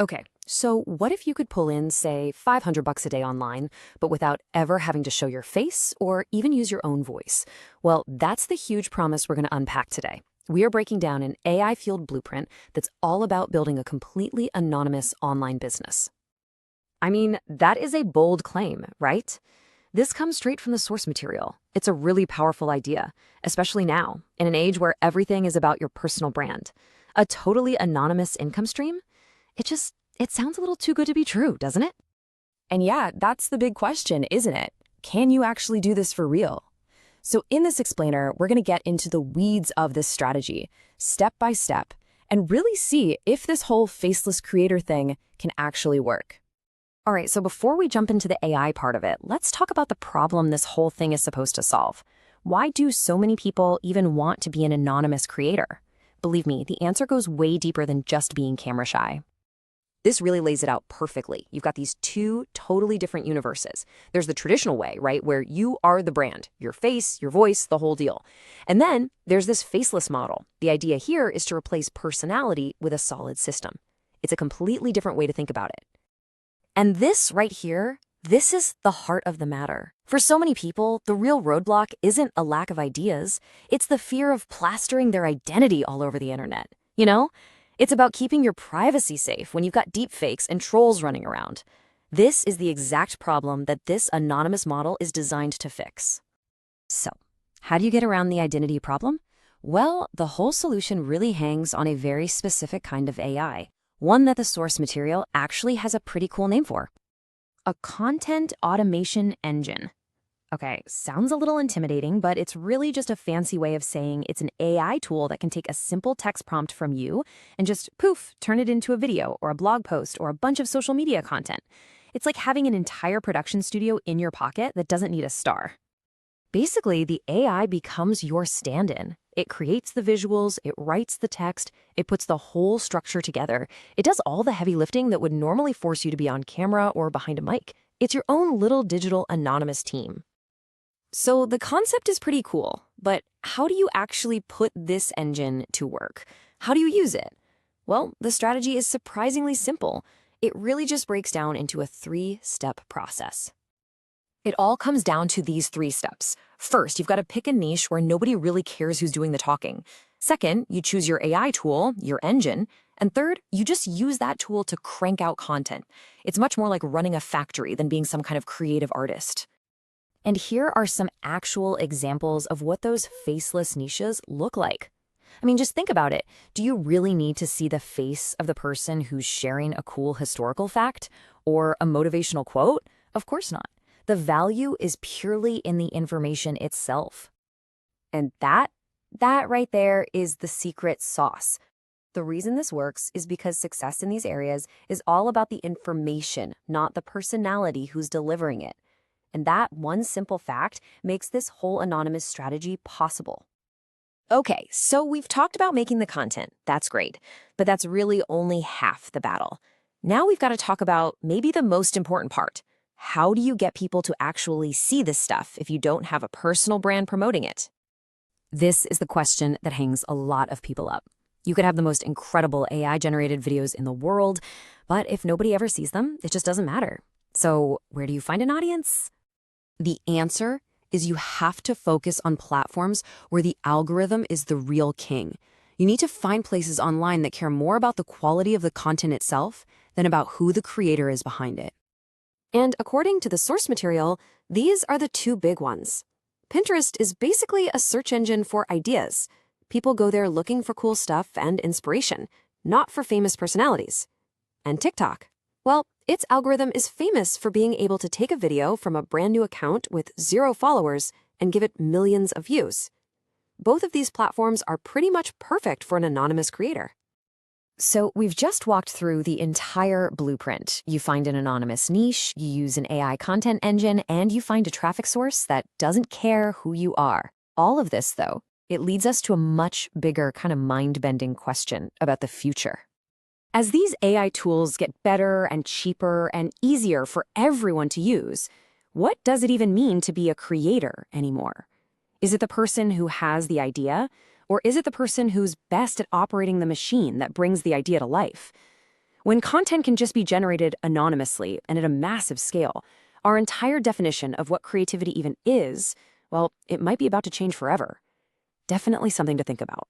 Okay, so what if you could pull in, say, 500 bucks a day online, but without ever having to show your face or even use your own voice? Well, that's the huge promise we're going to unpack today. We are breaking down an AI-fueled blueprint that's all about building a completely anonymous online business. I mean, that is a bold claim, right? This comes straight from the source material. It's a really powerful idea, especially now, in an age where everything is about your personal brand. A totally anonymous income stream? It sounds a little too good to be true, doesn't it? And yeah, that's the big question, isn't it? Can you actually do this for real? So in this explainer, we're going to get into the weeds of this strategy, step by step, and really see if this whole faceless creator thing can actually work. All right, so before we jump into the AI part of it, let's talk about the problem this whole thing is supposed to solve. Why do so many people even want to be an anonymous creator? Believe me, the answer goes way deeper than just being camera shy. This really lays it out perfectly. You've got these two totally different universes. There's the traditional way, right, where you are the brand, your face, your voice, the whole deal. And then there's this faceless model. The idea here is to replace personality with a solid system. It's a completely different way to think about it. And this right here, this is the heart of the matter. For so many people, the real roadblock isn't a lack of ideas. It's the fear of plastering their identity all over the internet. You know? It's about keeping your privacy safe when you've got deepfakes and trolls running around. This is the exact problem that this anonymous model is designed to fix. So, how do you get around the identity problem? Well, the whole solution really hangs on a very specific kind of AI, one that the source material actually has a pretty cool name for. A content automation engine. Okay, sounds a little intimidating, but it's really just a fancy way of saying it's an AI tool that can take a simple text prompt from you and just poof, turn it into a video or a blog post or a bunch of social media content. It's like having an entire production studio in your pocket that doesn't need a star. Basically, the AI becomes your stand-in. It creates the visuals, it writes the text, it puts the whole structure together. It does all the heavy lifting that would normally force you to be on camera or behind a mic. It's your own little digital anonymous team. So the concept is pretty cool, but how do you actually put this engine to work? How do you use it? Well, the strategy is surprisingly simple. It really just breaks down into a three-step process. It all comes down to these three steps. First, you've got to pick a niche where nobody really cares who's doing the talking. Second, you choose your AI tool, your engine. And third, you just use that tool to crank out content. It's much more like running a factory than being some kind of creative artist. And here are some actual examples of what those faceless niches look like. I mean, just think about it. Do you really need to see the face of the person who's sharing a cool historical fact or a motivational quote? Of course not. The value is purely in the information itself. And that right there is the secret sauce. The reason this works is because success in these areas is all about the information, not the personality who's delivering it. And that one simple fact makes this whole anonymous strategy possible. Okay, so we've talked about making the content. That's great. But that's really only half the battle. Now we've got to talk about maybe the most important part. How do you get people to actually see this stuff if you don't have a personal brand promoting it? This is the question that hangs a lot of people up. You could have the most incredible AI-generated videos in the world, but if nobody ever sees them, it just doesn't matter. So where do you find an audience? The answer is you have to focus on platforms where the algorithm is the real king. You need to find places online that care more about the quality of the content itself than about who the creator is behind it. And according to the source material, these are the two big ones. Pinterest is basically a search engine for ideas. People go there looking for cool stuff and inspiration, not for famous personalities. And TikTok. Well, its algorithm is famous for being able to take a video from a brand new account with 0 followers and give it millions of views. Both of these platforms are pretty much perfect for an anonymous creator. So we've just walked through the entire blueprint. You find an anonymous niche, you use an AI content engine, and you find a traffic source that doesn't care who you are. All of this, though, it leads us to a much bigger kind of mind-bending question about the future. As these AI tools get better and cheaper and easier for everyone to use, what does it even mean to be a creator anymore? Is it the person who has the idea, or is it the person who's best at operating the machine that brings the idea to life? When content can just be generated anonymously and at a massive scale, our entire definition of what creativity even is, well, it might be about to change forever. Definitely something to think about.